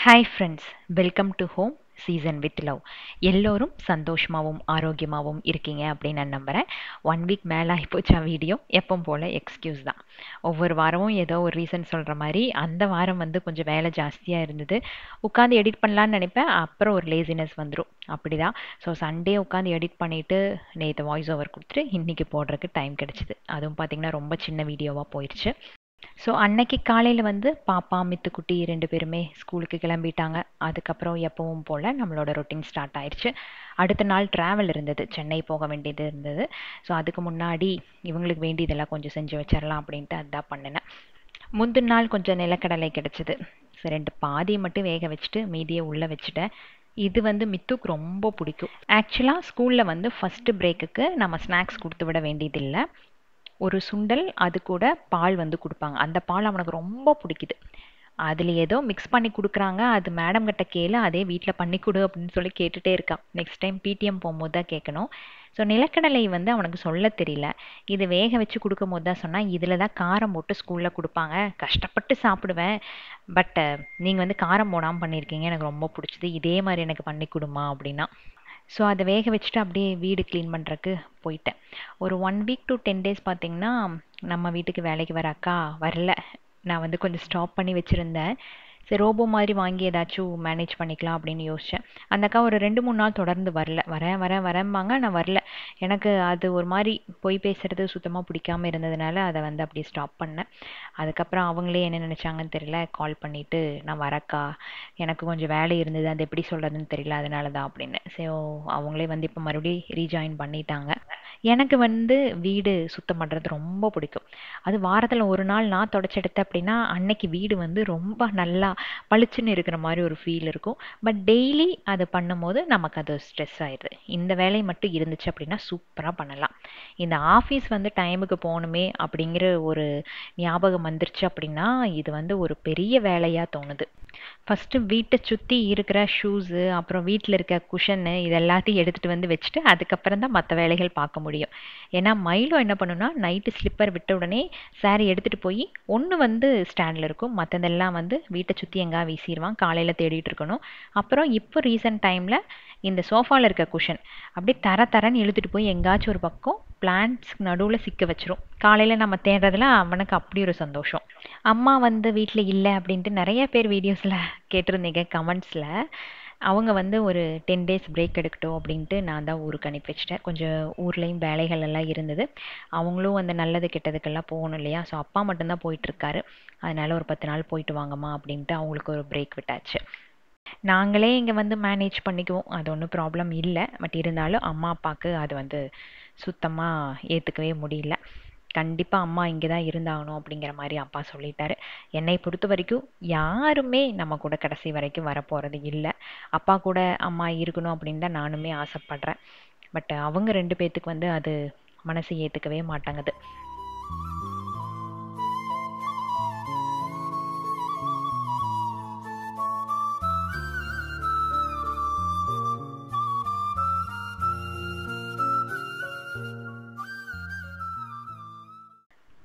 Hi friends, welcome to home season with love. எல்லோரும் சந்தோஷமாகவும் ஆரோக்கியமாகவும் இருக்கீங்க அப்படின்னு நான் நம்புகிறேன். 1 வீக் மேலே ஆகிப்போச்சா வீடியோ. எப்பவும் போல் எக்ஸ்கியூஸ் தான். ஒவ்வொரு வாரமும் ஏதோ ஒரு ரீசன் சொல்கிற மாதிரி அந்த வாரம் கொஞ்சம் வேலை ஜாஸ்தியாக இருந்தது. உட்காந்து எடிட் பண்ணலான்னு நினைப்பேன், அப்புறம் ஒரு லேசினஸ் வந்துடும். அப்படி தான். ஸோ சண்டே உட்காந்து எடிட் பண்ணிவிட்டு நேற்று வாய்ஸ் ஓவர் கொடுத்துட்டு இன்றைக்கி போடுறதுக்கு டைம் கிடச்சிது. அதுவும் பார்த்திங்கன்னா ரொம்ப சின்ன வீடியோவாக போயிடுச்சு. ஸோ அன்னைக்கு காலையில் பாப்பா மித்துக்குட்டி 2 பேருமே ஸ்கூலுக்கு கிளம்பிட்டாங்க. அதுக்கப்புறம் எப்பவும் போல் நம்மளோட ரொட்டீன் ஸ்டார்ட் ஆயிடுச்சு. அடுத்த நாள் ட்ராவல் இருந்தது, சென்னை போக வேண்டியது இருந்தது. ஸோ அதுக்கு முன்னாடி இவங்களுக்கு வேண்டியதெல்லாம் கொஞ்சம் செஞ்சு வச்சிடலாம் அப்படின்ட்டு அதான் பண்ணினேன். முந்தின நாள் கொஞ்சம் நிலக்கடலை கிடச்சிது. ஸோ 2 பாதியை மட்டும் வேக வச்சுட்டு மீதியை உள்ளே வச்சுட்டேன். இது மித்துக்கு ரொம்ப பிடிக்கும். ஆக்சுவலாக ஸ்கூலில் ஃபஸ்ட்டு பிரேக்குக்கு நம்ம ஸ்நாக்ஸ் கொடுத்து விட வேண்டியதில்லை. ஒரு சுண்டல், அது கூட பால் கொடுப்பாங்க. அந்த பால் அவனுக்கு ரொம்ப பிடிக்குது. அதில் ஏதோ மிக்ஸ் பண்ணி கொடுக்குறாங்க, அது மேடம் கிட்ட கேளு, அதே வீட்டில் பண்ணி கொடு அப்படின்னு சொல்லி கேட்டுகிட்டே இருக்கான். நெக்ஸ்ட் டைம் பிடிஎம் போகும்போது தான் கேட்கணும். ஸோ நிலக்கடலை அவனுக்கு சொல்ல தெரியல. இது வேக வச்சு கொடுக்கும் போது தான் சொன்னால், இதில் தான் காரம் போட்டு ஸ்கூலில் கொடுப்பாங்க, கஷ்டப்பட்டு சாப்பிடுவேன். பட் நீங்கள் காரம் போடாமல் பண்ணியிருக்கீங்க, எனக்கு ரொம்ப பிடிச்சிது, இதே மாதிரி எனக்கு பண்ணி கொடுமா அப்படின்னா. ஸோ அதை வேக வச்சுட்டு அப்படியே வீடு க்ளீன் பண்ணுறக்கு போயிட்டேன். ஒரு 1 வீக் to 10 days பார்த்திங்கன்னா நம்ம வீட்டுக்கு வேலைக்கு வர அக்கா வரல. நான் கொஞ்சம் ஸ்டாப் பண்ணி வச்சுருந்தேன். சரி, ரோபோ மாதிரி வாங்கி ஏதாச்சும் மேனேஜ் பண்ணிக்கலாம் அப்படின்னு யோசித்தேன். அந்த அக்கா ஒரு 2-3 நாள் தொடர்ந்து வரல. வரேம்பாங்க, நான் வரல. எனக்கு அது ஒரு மாதிரி பொய் பேசுகிறது சுத்தமாக பிடிக்காமல் இருந்ததுனால அதை அப்படியே ஸ்டாப் பண்ணேன். அதுக்கப்புறம் அவங்களே என்ன நினச்சாங்கன்னு தெரியல, கால் பண்ணிவிட்டு நான் வரக்கா, எனக்கு கொஞ்சம் வேலை இருந்தது, அது எப்படி சொல்கிறதுன்னு தெரியல, அதனால தான் அப்படின்னு. ஸோ அவங்களே இப்போ மறுபடியும் ரீஜாயின் பண்ணிட்டாங்க. எனக்கு வீடு சுத்தம் பண்ணுறது ரொம்ப பிடிக்கும். அது வாரத்தில் ஒரு நாள் நான் தொடச்செடுத்தேன் அப்படின்னா அன்னைக்கு வீடு ரொம்ப நல்லா பளிச்சுன்னு இருக்கிற மாதிரி ஒரு ஃபீல் இருக்கும். பட் டெய்லி அது பண்ணும்போது நமக்கு அது ஸ்ட்ரெஸ் ஆயிடுது. இந்த வேலை மட்டும் இருந்துச்சு அப்படின்னா சூப்பராக பண்ணலாம். இந்த ஆஃபீஸ் டைமுக்கு போகணுமே அப்படிங்கிற ஒரு ஞாபகம் வந்துருச்சு அப்படின்னா இது ஒரு பெரிய வேலையாக தோணுது. ஃபஸ்ட்டு வீட்டை சுற்றி இருக்கிற ஷூஸு, அப்புறம் வீட்டில் இருக்க குஷனு, இது எல்லாத்தையும் எடுத்துகிட்டு வச்சுட்டு அதுக்கப்புறம் தான் மற்ற வேலைகள் பார்க்க முடியும். ஏன்னா மைலோ என்ன பண்ணுன்னா, நைட்டு ஸ்லிப்பர் விட்ட உடனே சாரி எடுத்துகிட்டு போய் ஒன்று ஸ்டாண்டில் இருக்கும், மற்றதெல்லாம் வீட்டை சுற்றி எங்கேயா வீசிடுவான். காலையில் தேடிட்டு இருக்கணும். அப்புறம் இப்போ ரீசன்ட் டைமில் இந்த சோஃபாவில் இருக்க குஷன் அப்படியே தரன்னு இழுத்துட்டு போய் எங்கேயாச்சும் ஒரு பக்கம் பிளான்ட்ஸ்க்கு நடுவில் சிக்க வச்சிரும். காலையில் நம்ம தேடுறதுல அவனுக்கு அப்படி ஒரு சந்தோஷம். அம்மா வீட்டில் இல்லை அப்படின்ட்டு நிறைய பேர் வீடியோஸில் கேட்டிருந்தீங்க கமெண்ட்ஸில். அவங்க ஒரு 10 days பிரேக் எடுக்கட்டும் அப்படின்ட்டு நான் தான் ஊருக்கு அனுப்பி வச்சிட்டேன். கொஞ்சம் ஊர்லேயும் வேலைகள் எல்லாம் இருந்தது. அவங்களும் நல்லது கெட்டதுக்கெல்லாம் போகணும் இல்லையா. ஸோ அப்பா மட்டும்தான் போயிட்டுருக்காரு. அதனால் ஒரு 10 நாள் போயிட்டு வாங்கம்மா அப்படின்ட்டு அவங்களுக்கு ஒரு பிரேக் விட்டாச்சு. நாங்களே இங்கே மேனேஜ் பண்ணிக்குவோம், அது ஒன்றும் ப்ராப்ளம் இல்லை. பட் இருந்தாலும் அம்மா அப்பாவுக்கு அது சுத்தமாக ஏற்றுக்கவே முடியல. கண்டிப்பாக அம்மா இங்கே தான் இருந்தாகணும் அப்படிங்கிற மாதிரி அப்பா சொல்லிட்டாரு. என்னை பொறுத்த வரைக்கும் யாருமே நம்ம கூட கடைசி வரைக்கும் வரப்போகிறது இல்லை. அப்பா கூட அம்மா இருக்கணும் அப்படின்னு தான் நானுமே ஆசைப்பட்றேன். பட் அவங்க 2 பேர்த்துக்கு அது மனசு ஏற்றுக்கவே மாட்டேங்குது.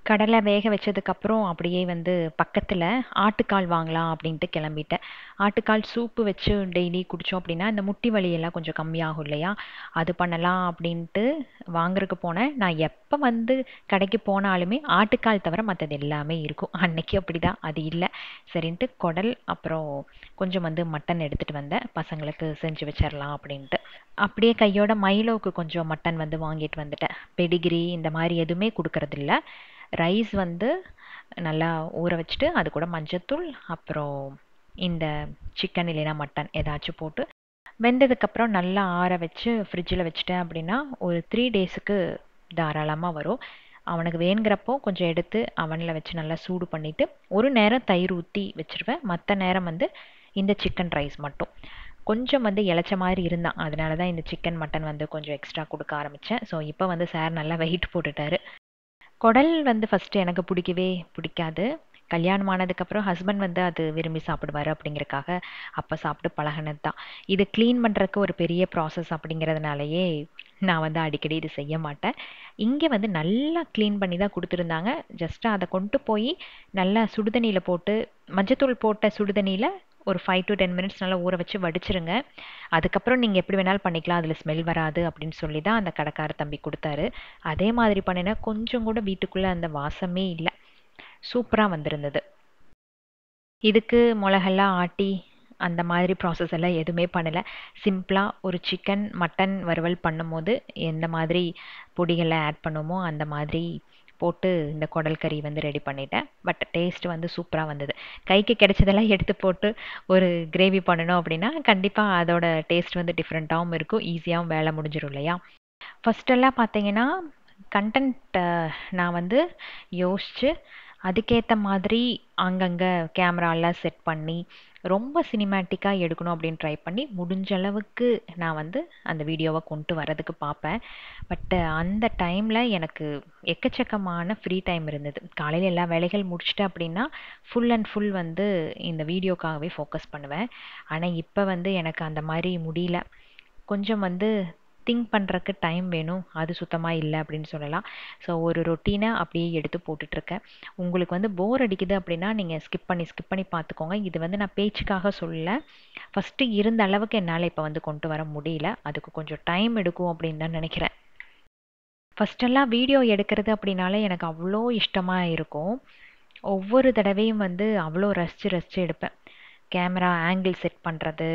கடலை வேக வச்சதுக்கப்புறம் அப்படியே பக்கத்தில் ஆட்டுக்கால் வாங்கலாம் அப்படின்ட்டு கிளம்பிட்டேன். ஆட்டுக்கால் சூப்பு வச்சு டெய்லி குடித்தோம் அப்படின்னா இந்த முட்டி வலியெல்லாம் கொஞ்சம் கம்மியாகும் இல்லையா. அது பண்ணலாம் அப்படின்ட்டு வாங்குறதுக்கு போனேன். நான் எப்போ கடைக்கு போனாலுமே ஆட்டுக்கால் தவிர மற்றது எல்லாமே இருக்கும். அன்னைக்கு அப்படி தான், அது இல்லை. சரின்ட்டு குடல் அப்புறம் கொஞ்சம் மட்டன் எடுத்துகிட்டு வந்தேன், பசங்களுக்கு செஞ்சு வச்சிடலாம் அப்படின்ட்டு. அப்படியே கையோட மைலோவுக்கு கொஞ்சம் மட்டன் வாங்கிட்டு வந்துட்டேன். பெடிகிரி இந்த மாதிரி எதுவுமே கொடுக்கறதில்ல. ரைஸ் நல்லா ஊற வச்சுட்டு அது கூட மஞ்சத்தூள் அப்புறம் இந்த சிக்கன் இல்லைன்னா மட்டன் ஏதாச்சும் போட்டு வெந்ததுக்கப்புறம் நல்லா ஆற வச்சு ஃப்ரிட்ஜில் வச்சுட்டேன் அப்படின்னா ஒரு 3 daysக்கு தாராளமாக வரும். அவனுக்கு வேணுங்கிறப்போ கொஞ்சம் எடுத்து அவனில் வச்சு நல்லா சூடு பண்ணிவிட்டு ஒரு நேரம் தயிர் ஊற்றி வச்சுருவேன். மற்ற நேரம் இந்த சிக்கன் ரைஸ் மட்டும் கொஞ்சம் இளைச்ச மாதிரி இருந்தான். அதனால தான் இந்த சிக்கன் மட்டன் கொஞ்சம் எக்ஸ்ட்ரா கொடுக்க ஆரம்பித்தேன். ஸோ இப்போ சார் நல்லா வெயிட் போட்டுட்டாரு. குடல் ஃபஸ்ட்டு எனக்கு பிடிக்கவே பிடிக்காது. கல்யாணம் ஆனதுக்கப்புறம் ஹஸ்பண்ட் அது விரும்பி சாப்பிடுவார் அப்படிங்கிறக்காக அப்போ சாப்பிட்டு பழகினது தான். இது க்ளீன் பண்ணுறதுக்கு ஒரு பெரிய ப்ராசஸ் அப்படிங்கிறதுனாலயே நான் அடிக்கடி இது செய்ய மாட்டேன். இங்கே நல்லா க்ளீன் பண்ணி தான் கொடுத்துருந்தாங்க. ஜஸ்ட்டு அதை கொண்டு போய் நல்லா சுடுதண்ணியில் போட்டு மஞ்சத்தூள் போட்ட சுடுதண்ணியில் ஒரு 5 to 10 மினிட்ஸ் நல்லா ஊற வச்சு வடிச்சிருங்க. அதுக்கப்புறம் நீங்கள் எப்படி வேணாலும் பண்ணிக்கலாம், அதில் ஸ்மெல் வராது அப்படின்னு சொல்லி தான் அந்த கடைக்கார தம்பி கொடுத்தாரு. அதே மாதிரி பண்ணினா கொஞ்சம் கூட வீட்டுக்குள்ளே அந்த வாசமே இல்லை, சூப்பராக வந்திருந்தது. இதுக்கு மிளகெல்லாம் ஆட்டி அந்த மாதிரி ப்ராசஸ் எல்லாம் எதுவுமே பண்ணலை. சிம்பிளாக ஒரு சிக்கன் மட்டன் வறுவல் பண்ணும்போது எந்த மாதிரி பொடிகளை ஆட் பண்ணுமோ அந்த மாதிரி போட்டு இந்த குடல் கறி வந்து ரெடி பண்ணிட்டேன். பட் டேஸ்ட் வந்து சூப்பராக வந்தது. கைக்கு கிடைச்சதெல்லாம் எடுத்து போட்டு ஒரு கிரேவி பண்ணணும் அப்படின்னா கண்டிப்பாக அதோட டேஸ்ட் வந்து டிஃப்ரெண்ட்டாகவும் இருக்கும், ஈஸியாகவும் வேலை முடிஞ்சிடும் இல்லையா. ஃபஸ்ட்டெல்லாம் பார்த்தீங்கன்னா கண்டென்ட் நான் வந்து யோசித்து அதுக்கேற்ற மாதிரி அங்கங்கே கேமராலாம் செட் பண்ணி ரொம்ப சினிமேட்டிக்காக எடுக்கணும் அப்படின்னு ட்ரை பண்ணி முடிஞ்ச அளவுக்கு நான் வந்து அந்த வீடியோவை கொண்டு வரதுக்கு பார்ப்பேன். பட் அந்த டைமில் எனக்கு எக்கச்சக்கமான ஃப்ரீ டைம் இருந்தது. காலையில் எல்லா வேலைகள் முடிச்சிட்டு அப்படின்னா ஃபுல் அண்ட் ஃபுல் வந்து இந்த வீடியோக்காகவே ஃபோக்கஸ் பண்ணுவேன். ஆனால் இப்போ வந்து எனக்கு அந்த மாதிரி முடியல. கொஞ்சம் வந்து திங்க் பண்ணுறக்கு டைம் வேணும், அது சுத்தமாக இல்லை அப்படின்னு சொல்லலாம். ஸோ ஒரு ரொட்டீனை அப்படியே எடுத்து போட்டுட்ருக்கேன். உங்களுக்கு வந்து போர் அடிக்குது அப்படின்னா நீங்கள் ஸ்கிப் பண்ணி பார்த்துக்கோங்க. இது வந்து நான் பேச்சுக்காக சொல்லலை. ஃபஸ்ட்டு இருந்த அளவுக்கு என்னால் இப்போ வந்து கொண்டு வர முடியல, அதுக்கு கொஞ்சம் டைம் எடுக்கும் அப்படின்னு தான் நினைக்கிறேன். ஃபஸ்ட்டெல்லாம் வீடியோ எடுக்கிறது அப்படின்னாலே எனக்கு அவ்வளோ இஷ்டமாக இருக்கும். ஒவ்வொரு தடவையும் வந்து அவ்வளோ ரசித்து ரசித்து எடுப்பேன். கேமரா ஆங்கிள் செட் பண்ணுறது,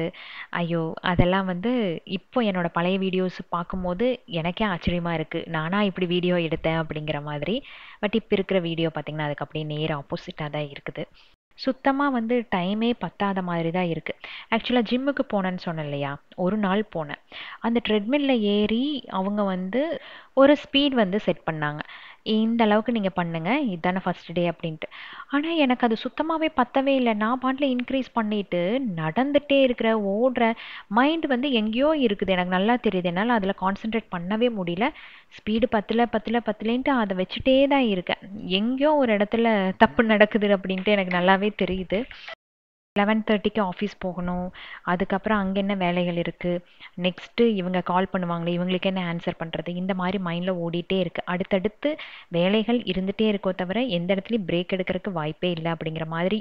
ஐயோ அதெல்லாம் வந்து இப்போ என்னோட பழைய வீடியோஸ் பார்க்கும்போது எனக்கே ஆச்சரியமாக இருக்குது, நானா இப்படி வீடியோ எடுத்தேன் அப்படிங்கிற மாதிரி. பட் இப்போ இருக்கிற வீடியோ பார்த்திங்கன்னா அதுக்கு அப்படியே நேர் ஆப்போசிட்டாக தான் இருக்குது. சுத்தமாக வந்து டைமே பத்தாத மாதிரி தான் இருக்குது. ஆக்சுவலாக ஜிம்முக்கு போனேன்னு சொன்னேன் இல்லையா, ஒரு நாள் போனேன். அந்த ட்ரெட்மில்ல ஏறி அவங்க வந்து ஒரு ஸ்பீட் வந்து செட் பண்ணாங்க, இந்த அளவுக்கு நீங்கள் பண்ணுங்க, இதுதானே ஃபஸ்ட் டே அப்படின்ட்டு. ஆனால் எனக்கு அது சுத்தமாகவே பத்தவே இல்லை. நான் பாட்டில் இன்க்ரீஸ் பண்ணிட்டு நடந்துகிட்டே இருக்கிற ஓடுற மைண்ட் வந்து எங்கேயோ இருக்குது, எனக்கு நல்லா தெரியுது. என்னால் அதில் கான்சென்ட்ரேட் பண்ணவே முடியல. ஸ்பீடு பத்தலைன்ட்டு அதை வச்சுட்டே தான் இருக்கேன். எங்கேயோ ஒரு இடத்துல தப்பு நடக்குது அப்படின்ட்டு எனக்கு நல்லாவே தெரியுது. 11:30க்கு ஆஃபீஸ் போகணும், அதுக்கப்புறம் அங்கே என்ன வேலைகள் இருக்குது, நெக்ஸ்ட்டு இவங்க கால் பண்ணுவாங்களே இவங்களுக்கு என்ன ஆன்சர் பண்ணுறது, இந்த மாதிரி மைண்டில் ஓடிட்டே இருக்குது. அடுத்தடுத்து வேலைகள் இருந்துகிட்டே இருக்கோ தவிர எந்த இடத்துலையும் பிரேக் எடுக்கிறதுக்கு வாய்ப்பே இல்லை அப்படிங்கிற மாதிரி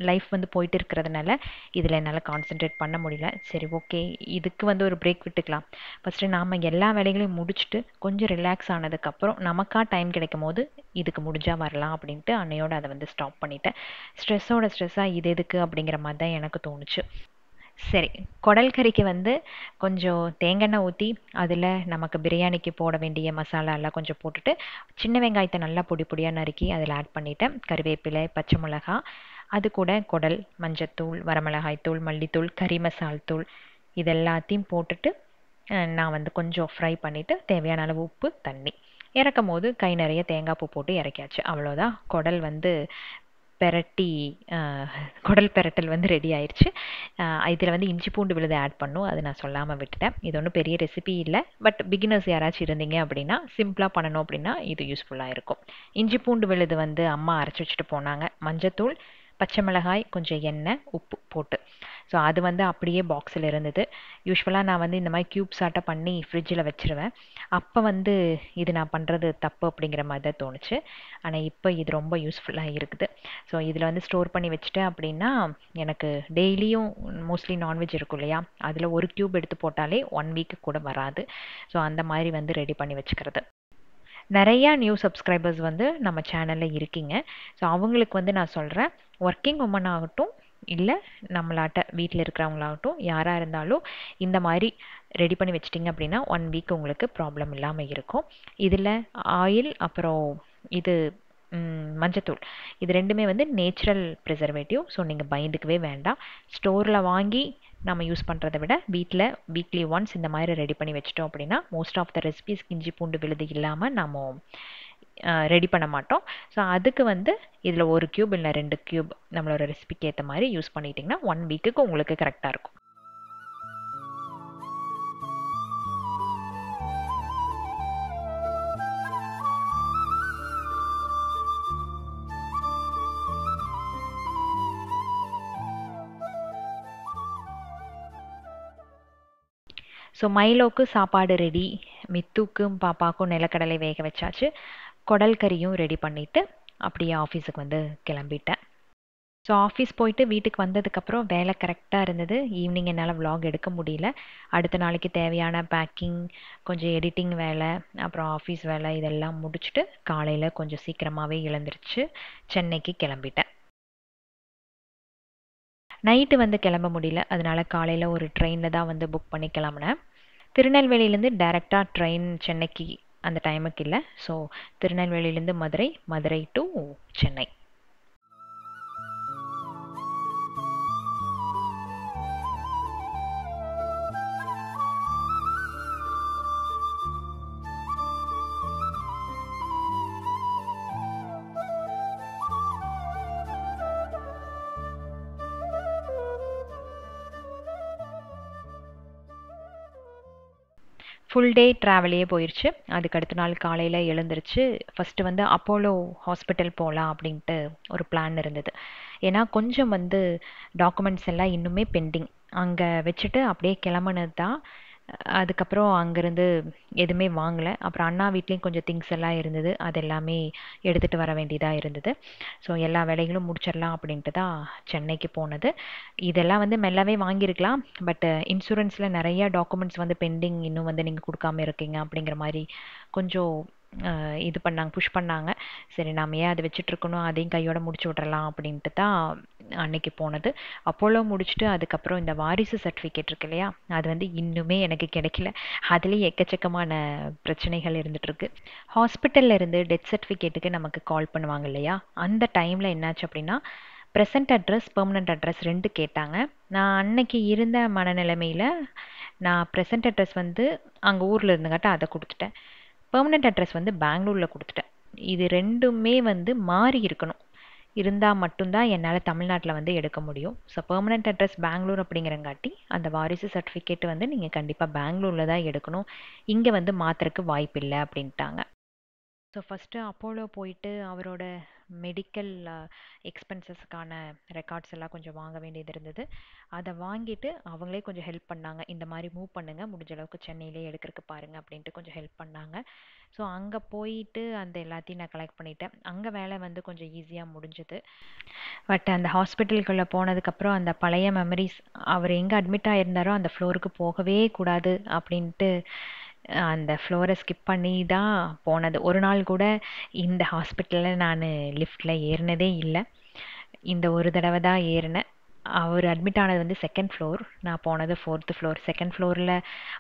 லைஃப் வந்து போயிட்டு இருக்கிறதுனால இதில் என்னால் கான்சென்ட்ரேட் பண்ண முடியல. சரி ஓகே, இதுக்கு வந்து ஒரு பிரேக் விட்டுக்கலாம். ஃபஸ்ட்டு நாம் எல்லா வேலைகளையும் முடிச்சுட்டு கொஞ்சம் ரிலாக்ஸ் ஆனதுக்கப்புறம் நமக்காக டைம் கிடைக்கும் போது இதுக்கு முடிஞ்சால் வரலாம் அப்படின்ட்டு அன்னையோடு அதை வந்து ஸ்டாப் பண்ணிட்டேன். ஸ்ட்ரெஸ்ஸாக இது எதுக்கு அப்படிங்கிற மாதிரி தான் எனக்கு தோணுச்சு. சரி, குடல் கறிக்கு வந்து கொஞ்சம் தேங்காய் ஊற்றி அதில் நமக்கு பிரியாணிக்கு போட வேண்டிய மசாலாலாம் கொஞ்சம் போட்டுட்டு சின்ன வெங்காயத்தை நல்லா பொடி பொடியாக நறுக்கி அதில் ஆட் பண்ணிவிட்டேன். கறிவேப்பிலை, பச்சை மிளகா, அது கூட குடல், மஞ்சத்தூள், வரமிளகாய் தூள், மல்லித்தூள், கறி மசால் தூள் இதெல்லாத்தையும் போட்டுட்டு நான் வந்து கொஞ்சம் ஃப்ரை பண்ணிவிட்டு தேவையான அளவு உப்பு, தண்ணி, இறக்கும் போது கை நிறைய தேங்காய் பூ போட்டு இறக்கியாச்சு. அவ்வளோதான், குடல் வந்து பெரட்டி குடல் பெரட்டல் வந்து ரெடி ஆயிடுச்சு. இதில் வந்து இஞ்சி பூண்டு விழுது ஆட் பண்ணும், அது நான் சொல்லாமல் விட்டுட்டேன். இது ஒன்றும் பெரிய ரெசிபி இல்லை, பட் பிகினர்ஸ் யாராச்சும் இருந்தீங்க அப்படின்னா சிம்பிளாக பண்ணணும் அப்படின்னா இது யூஸ்ஃபுல்லாக இருக்கும். இஞ்சி பூண்டு விழுது வந்து அம்மா அரைச்சி வச்சுட்டு போனாங்க. மஞ்சத்தூள், பச்சை மிளகாய், கொஞ்சம் எண்ணெய், உப்பு போட்டு. ஸோ அது வந்து அப்படியே பாக்ஸில் இருந்தது. யூஸ்வலாக நான் வந்து இந்த மாதிரி க்யூப்ஸ் ஆட்டம் பண்ணி ஃப்ரிட்ஜில் வச்சுருவேன். அப்போ வந்து இது நான் பண்ணுறது தப்பு அப்படிங்கிற மாதிரி தான் தோணுச்சு. ஆனால் இப்போ இது ரொம்ப யூஸ்ஃபுல்லாக இருக்குது. ஸோ இதில் வந்து ஸ்டோர் பண்ணி வச்சுட்டேன் அப்படின்னா எனக்கு டெய்லியும் மோஸ்ட்லி நான்வெஜ் இருக்கும் இல்லையா, அதில் ஒரு க்யூப் எடுத்து போட்டாலே 1 வீக்கு கூட வராது. ஸோ அந்த மாதிரி வந்து ரெடி பண்ணி வச்சுக்கிறது. நிறையா நியூ சப்ஸ்கிரைபர்ஸ் வந்து நம்ம சேனலில் இருக்கீங்க. ஸோ அவங்களுக்கு வந்து நான் சொல்கிறேன், ஒர்க்கிங் உமன் ஆகட்டும் இல்லை நம்மளாட்ட வீட்டில் இருக்கிறவங்களாகட்டும் யாராக இருந்தாலும் இந்த மாதிரி ரெடி பண்ணி வச்சிட்டிங்க அப்படின்னா 1 வீக் உங்களுக்கு ப்ராப்ளம் இல்லாமல் இருக்கும். இதில் ஆயில் அப்புறம் இது மஞ்சத்தூள், இது ரெண்டுமே வந்து நேச்சுரல் ப்ரிசர்வேட்டிவ். ஸோ நீங்கள் பயந்துக்கவே வேண்டாம். ஸ்டோரில் வாங்கி நம்ம யூஸ் பண்ணுறதை விட வீட்டில் வீக்லி ஒன்ஸ் இந்த மாதிரி ரெடி பண்ணி வச்சிட்டோம் அப்படின்னா மோஸ்ட் ஆஃப் த ரெசிபிஸ் இஞ்சி பூண்டு விழுது இல்லாமல் நம்ம ரெடி பண்ண மாட்டோம். ஸோ அதுக்கு வந்து இதில் 1 க்யூப் இல்லை 2 க்யூப் நம்மளோட ரெசிபிக்கு ஏற்ற மாதிரி யூஸ் பண்ணிட்டிங்கன்னா 1 வீக்குக்கு உங்களுக்கு கரெக்டாக இருக்கும். ஸோ மைலோக்கு சாப்பாடு ரெடி, மித்துக்கும் பாப்பாக்கும் நிலக்கடலை வேக வச்சாச்சு, குடல் கறியும் ரெடி பண்ணிவிட்டு அப்படியே ஆஃபீஸுக்கு வந்து கிளம்பிட்டேன். ஸோ ஆஃபீஸ் போயிட்டு வீட்டுக்கு வந்ததுக்கப்புறம் வேலை கரெக்டாக இருந்தது. ஈவினிங் என்னால் vlog எடுக்க முடியல. அடுத்த நாளைக்கு தேவையான பேக்கிங், கொஞ்சம் எடிட்டிங் வேலை, அப்புறம் ஆஃபீஸ் வேலை இதெல்லாம் முடிச்சுட்டு காலையில் கொஞ்சம் சீக்கிரமாகவே எழுந்திருச்சு சென்னைக்கு கிளம்பிட்டேன். நைட்டு வந்து கிளம்ப முடியல. அதனால காலையில் ஒரு ட்ரெயினில் தான் வந்து புக் பண்ணி கிளம்புனேன். திருநெல்வேலியிலேருந்து டைரெக்டாக ட்ரெயின் சென்னைக்கு அந்த டைமுக்கு இல்லை. ஸோ திருநெல்வேலியிலேருந்து Madurai, Madurai to Chennai. Full day ட்ராவலே போயிடுச்சு. அதுக்கு அடுத்த நாள் காலையில் எழுந்திருச்சு ஃபஸ்ட்டு வந்து அப்போலோ ஹாஸ்பிட்டல் போகலாம் அப்படின்ட்டு ஒரு பிளான் இருந்தது. ஏன்னா கொஞ்சம் வந்து டாக்குமெண்ட்ஸ் எல்லாம் இன்னுமே பெண்டிங். அங்கே வச்சுட்டு அப்படியே கிளம்புனது தான். அதுக்கப்புறம் அங்கேருந்து எதுவுமே வாங்கலை. அப்புறம் அண்ணா வீட்லேயும் கொஞ்சம் திங்ஸ் எல்லாம் இருந்தது. அது எல்லாமே எடுத்துகிட்டு வர வேண்டியதாக இருந்தது. ஸோ எல்லா வேலைகளும் முடிச்சிடலாம் அப்படின்ட்டு தான் சென்னைக்கு போனது. இதெல்லாம் வந்து மெல்லவே வாங்கியிருக்கலாம். பட் இன்சூரன்ஸில் நிறைய டாக்குமெண்ட்ஸ் வந்து பெண்டிங் இன்னும் வந்து நீங்கள் கொடுக்காம இருக்கீங்க அப்படிங்கிற மாதிரி கொஞ்சம் இது பண்ணாங்க, புஷ் பண்ணாங்க. சரி நம்ம ஏன் அதை வச்சுட்ருக்கணும், அதையும் கையோட முடிச்சு விட்றலாம் அப்படின்ட்டு தான் அன்னைக்கு போனது. அப்போலோ முடிச்சுட்டு அதுக்கப்புறம் இந்த வாரிசு சர்டிஃபிகேட் இருக்கு இல்லையா, அது வந்து இன்னுமே எனக்கு கிடைக்கல. அதுலேயும் எக்கச்சக்கமான பிரச்சனைகள் இருந்துகிட்ருக்கு. ஹாஸ்பிட்டலில் இருந்து டெத் சர்டிஃபிகேட்டுக்கு நமக்கு கால் பண்ணுவாங்க இல்லையா, அந்த டைமில் என்னாச்சு அப்படின்னா ப்ரெசன்ட் அட்ரஸ், பெர்மனண்ட் அட்ரஸ் 2 கேட்டாங்க. நான் அன்னைக்கு இருந்த மனநிலைமையில் நான் ப்ரெசன்ட் அட்ரஸ் வந்து அங்கே ஊரில் இருந்துங்காட்ட அதை கொடுத்துட்டேன். பெர்மனண்ட் அட்ரஸ் வந்து பெங்களூரில் கொடுத்துட்டேன். இது ரெண்டுமே வந்து மாறி இருக்கணும், இருந்தால் மட்டும்தான் என்னால் தமிழ்நாட்டில் வந்து எடுக்க முடியும். ஸோ பெர்மனண்ட் அட்ரஸ் பெங்களூர் அப்படிங்கிறங்காட்டி அந்த வாரிசு சர்டிஃபிகேட் வந்து நீங்கள் கண்டிப்பாக பெங்களூரில் தான் எடுக்கணும், இங்கே வந்து மாற்றுறதுக்கு வாய்ப்பு இல்லை அப்படின்ட்டாங்க. ஸோ ஃபஸ்ட்டு அப்போலோ போயிட்டு அவரோட மெடிக்கல் எக்ஸ்பென்சஸ்க்கான ரெக்கார்ட்ஸ் எல்லாம் கொஞ்சம் வாங்க வேண்டியது இருந்தது. அதை வாங்கிட்டு அவங்களே கொஞ்சம் ஹெல்ப் பண்ணாங்க. இந்த மாதிரி மூவ் பண்ணுங்கள், முடிஞ்ச அளவுக்கு சென்னையிலே எடுக்கிறதுக்கு பாருங்கள் அப்படின்ட்டு கொஞ்சம் ஹெல்ப் பண்ணாங்க. ஸோ அங்கே போயிட்டு அந்த எல்லாத்தையும் நான் கலெக்ட் பண்ணிட்டேன். அங்கே வேலை வந்து கொஞ்சம் ஈஸியாக முடிஞ்சுது. பட் அந்த ஹாஸ்பிட்டலுக்குள்ளே போனதுக்கப்புறம் அந்த பழைய மெமரிஸ், அவர் எங்கே அட்மிட் ஆகியிருந்தாரோ அந்த ஃப்ளோருக்கு போகவே கூடாது அப்படின்ட்டு அந்த ஃப்ளோரை ஸ்கிப் பண்ணி தான் போனது. ஒரு நாள் கூட இந்த ஹாஸ்பிட்டலில் நான் லிஃப்ட்டில் ஏறினதே இல்லை. இந்த ஒரு தடவை தான் ஏறினேன். அவர் அட்மிட் ஆனது வந்து 2nd ஃப்ளோர், நான் போனது 4th ஃப்ளோர். 2nd ஃப்ளோரில்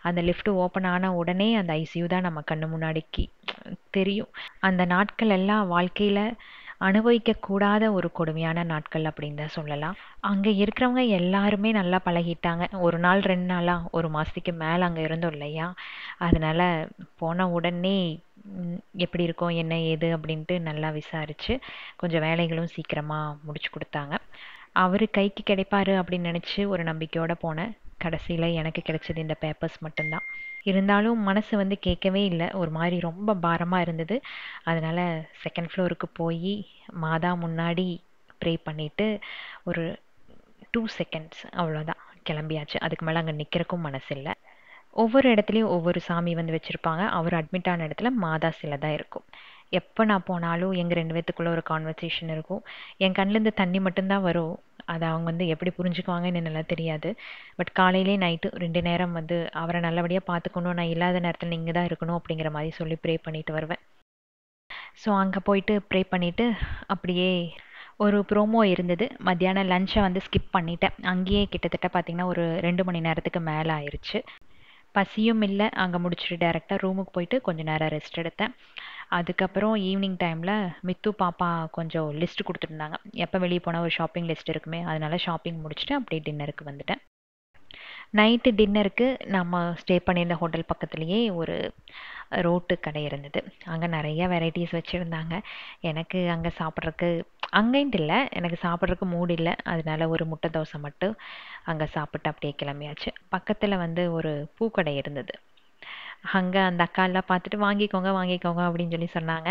அந்த லிஃப்ட் ஓப்பன் ஆன உடனே அந்த ஐசியூ தான் நம்ம கண்ணு முன்னாடிக்கு தெரியும். அந்த நாட்கள் எல்லாம் வாழ்க்கையில் அனுபவிக்கக்கூடாத ஒரு கொடுமையான நாட்கள் அப்படின்னு தான் சொல்லலாம். அங்கே இருக்கிறவங்க எல்லாருமே நல்லா பழகிட்டாங்க. ஒரு நாள் 2 நாளாக, ஒரு மாதத்துக்கு மேலே அங்கே இருந்தோம் இல்லையா, அதனால் போன உடனே எப்படி இருக்கோம் என்ன ஏது அப்படின்ட்டு நல்லா விசாரித்து கொஞ்சம் வேலைகளும் சீக்கிரமாக முடிச்சு கொடுத்தாங்க. அவர் கைக்கு கிடைப்பாரு அப்படின்னு நினச்சி ஒரு நம்பிக்கையோடு போனேன். கடைசியில் எனக்கு கிடைச்சது இந்த பேப்பர்ஸ் மட்டும்தான். இருந்தாலும் மனசு வந்து கேட்கவே இல்லை, ஒரு மாதிரி ரொம்ப பாரமாக இருந்தது. அதனால் 2nd ஃப்ளோருக்கு போய் மாதா முன்னாடி ப்ரே பண்ணிவிட்டு ஒரு 2 செகண்ட்ஸ் அவ்வளோதான் கிளம்பியாச்சு. அதுக்கு மேலே அங்கே நிற்கிறக்கும் மனசு இல்லை. ஒவ்வொரு இடத்துலையும் ஒவ்வொரு சாமி வந்து வச்சுருப்பாங்க. அவர் அட்மிட் ஆன இடத்துல மாதா சிலை தான் இருக்கும். எப்போ நான் போனாலும் எங்கள் 2 பேத்துக்குள்ளே ஒரு கான்வர்சேஷன் இருக்கும். என் கண்ணிலேருந்து தண்ணி மட்டும்தான் வரும். அதை அவங்க வந்து எப்படி புரிஞ்சுக்குவாங்கன்னு நல்லா தெரியாது. பட் காலையிலே நைட்டு 2 நேரம் வந்து அவரை நல்லபடியாக பார்த்துக்கணும், நான் இல்லாத நேரத்தில் நீங்கள் தான் இருக்கணும் அப்படிங்கிற மாதிரி சொல்லி ப்ரே பண்ணிட்டு வருவேன். ஸோ அங்கே போயிட்டு ப்ரே பண்ணிவிட்டு அப்படியே ஒரு ப்ரோமோ இருந்தது. மத்தியானம் லஞ்சை வந்து ஸ்கிப் பண்ணிட்டேன். அங்கேயே கிட்டத்தட்ட பார்த்திங்கன்னா ஒரு 2 மணி நேரத்துக்கு மேலே ஆயிடுச்சு. பசியும் இல்லை. அங்கே முடிச்சுட்டு டேரெக்டாக ரூமுக்கு போயிட்டு கொஞ்சம் நேரம் ரெஸ்ட் எடுத்தேன். அதுக்கப்புறம் ஈவினிங் டைமில் மித்து பாப்பா கொஞ்சம் லிஸ்ட் கொடுத்துருந்தாங்க. எப்போ வெளியே போனால் ஒரு ஷாப்பிங் லிஸ்ட் இருக்குமே, அதனால ஷாப்பிங் முடிச்சுட்டு அப்படியே டின்னருக்கு வந்துட்டேன். நைட்டு டின்னருக்கு நம்ம ஸ்டே பண்ணியிருந்த ஹோட்டல் பக்கத்துலேயே ஒரு ரோட்டு கடை இருந்தது. அங்கே நிறைய வெரைட்டிஸ் வச்சுருந்தாங்க. எனக்கு அங்கே சாப்பிட்றதுக்கு அங்கேன்ட்டு இல்லை, எனக்கு சாப்பிட்றதுக்கு மூடு இல்லை. அதனால ஒரு முட்டை தோசை மட்டும் அங்கே சாப்பிட்டு அப்படியே கிளம்பியாச்சு. பக்கத்தில் வந்து ஒரு பூக்கடை இருந்தது. அங்கே அந்த அக்காலாம் பார்த்துட்டு வாங்கிக்கோங்க வாங்கிக்கோங்க அப்படின்னு சொல்லி சொன்னாங்க.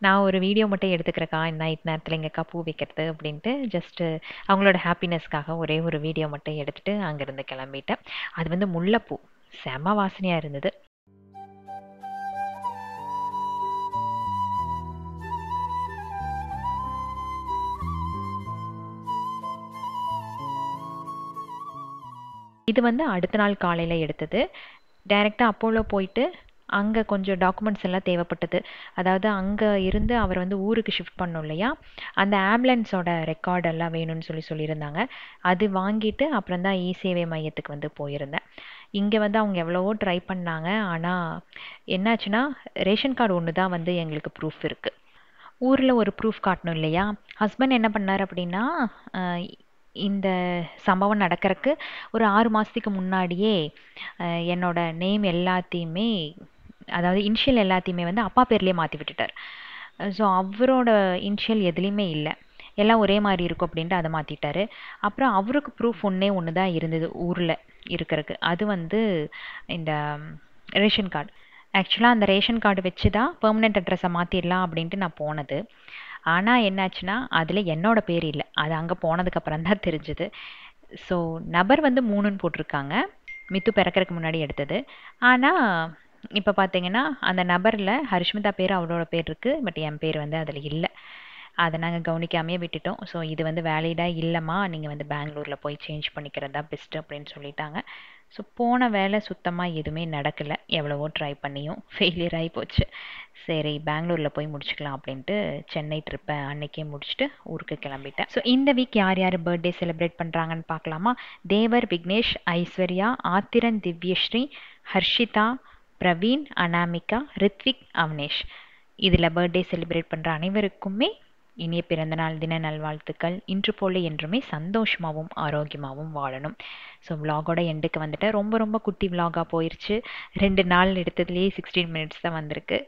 நான் ஒரு வீடியோ மட்டும் எடுத்துக்கிறேக்கா, நைட் நேரத்தில் எங்கள் அக்கா பூ வைக்கிறது அப்படின்ட்டு ஜஸ்ட்டு அவங்களோட ஹாப்பினஸ்க்காக ஒரே ஒரு வீடியோ மட்டும் எடுத்துகிட்டு அங்கேருந்து கிளம்பிட்டேன். அது வந்து முல்லைப்பூ, செம வாசனையாக இருந்தது. இது வந்து அடுத்த நாள் காலையில் எடுத்தது. டைரெக்டாக அப்போலோ போயிட்டு அங்கே கொஞ்சம் டாக்குமெண்ட்ஸ் எல்லாம் தேவைப்பட்டது. அதாவது அங்கே இருந்து அவர் வந்து ஊருக்கு ஷிஃப்ட் பண்ணோம் இல்லையா, அந்த ஆம்புலன்ஸோட ரெக்கார்டெல்லாம் வேணும்னு சொல்லியிருந்தாங்க. அது வாங்கிட்டு அப்புறம் தான் இ சேவை மையத்துக்கு வந்து போயிருந்தேன். இங்கே வந்து அவங்க எவ்வளவோ ட்ரை பண்ணாங்க. ஆனால் என்னாச்சுன்னா ரேஷன் கார்டு ஒன்று தான் வந்து எங்களுக்கு ப்ரூஃப் இருக்குது. ஊரில் ஒரு ப்ரூஃப் காட்டணும் இல்லையா. ஹஸ்பண்ட் என்ன பண்ணார் அப்படின்னா, இந்த சம்பவம் நடக்கிறதுக்கு ஒரு 6 மாதத்துக்கு முன்னாடியே என்னோட நேம் எல்லாத்தையுமே, அதாவது இனிஷியல் எல்லாத்தையுமே வந்து அப்பா பேர்லேயே மாற்றி விட்டுட்டார். ஸோ அவரோட இனிஷியல் எதுலேயுமே இல்லை, எல்லாம் ஒரே மாதிரி இருக்கும் அப்படின்ட்டு அதை மாற்றிட்டாரு. அப்புறம் அவருக்கு ப்ரூஃப் ஒன்று தான் இருந்தது ஊரில் இருக்கிறதுக்கு, அது வந்து இந்த ரேஷன் கார்டு. ஆக்சுவலாக அந்த ரேஷன் கார்டு வச்சு தான் பெர்மனெண்ட் அட்ரஸை மாற்றிடலாம் அப்படின்ட்டு நான் போனது. ஆனால் என்னாச்சுன்னா அதில் என்னோட பேர் இல்லை. அது அங்கே போனதுக்கப்புறம் தான் தெரிஞ்சுது. ஸோ நபர் வந்து 3ன்னு போட்டிருக்காங்க, மித்து பிறக்கறதுக்கு முன்னாடி எடுத்தது. ஆனால் இப்போ பார்த்தீங்கன்னா அந்த நபரில் ஹரிஷ்மிதா பேர் அவரோட பேர் இருக்குது, பட் என் பேர் வந்து அதில் இல்லை. அதை நாங்கள் கவனிக்காமையே விட்டுட்டோம். ஸோ இது வந்து வேலிடாக இல்லைம்மா, நீங்கள் வந்து பெங்களூரில் போய் சேஞ்ச் பண்ணிக்கிறதா பெஸ்ட்டு அப்படின்னு சொல்லிட்டாங்க. ஸோ போன வேலை சுத்தமாக எதுவுமே நடக்கலை, எவ்வளவோ ட்ரை பண்ணியும் ஃபெயிலியர் ஆகி போச்சு. சரி பெங்களூரில் போய் முடிச்சுக்கலாம் அப்படின்ட்டு சென்னை ட்ரிப்பை அன்னைக்கே முடிச்சுட்டு ஊருக்கு கிளம்பிட்டேன். ஸோ இந்த வீக் யார் யார் பர்த்டே செலிப்ரேட் பண்ணுறாங்கன்னு பார்க்கலாமா. தேவர், விக்னேஷ், ஐஸ்வர்யா, ஆத்திரன், திவ்யஸ்ரீ, ஹர்ஷிதா, பிரவீன், அனாமிகா, ரித்விக், அவனேஷ். இதில் பர்த்டே செலிப்ரேட் பண்ணுற அனைவருக்குமே இனிய பிறந்தநாள் தின நல்வாழ்த்துக்கள். இன்று போல என்றுமே சந்தோஷமாகவும் ஆரோக்கியமாகவும் வாழணும். ஸோ விலாகோட எண்டுக்கு வந்துட்டு ரொம்ப ரொம்ப குட்டி விலாகாக போயிடுச்சு. 2 நாள் எடுத்ததுலேயே 16 மினிட்ஸ் தான் வந்திருக்கு.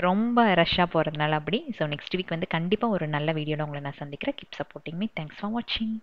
ரொம்ப ரஷ்ஷாக போகிறதுனால அப்படி. ஸோ நெக்ஸ்ட் வீக் வந்து கண்டிப்பாக ஒரு நல்ல வீடியோட உங்களை நான் சந்திக்கிறேன். Keep supporting me. Thanks for வாட்சிங்.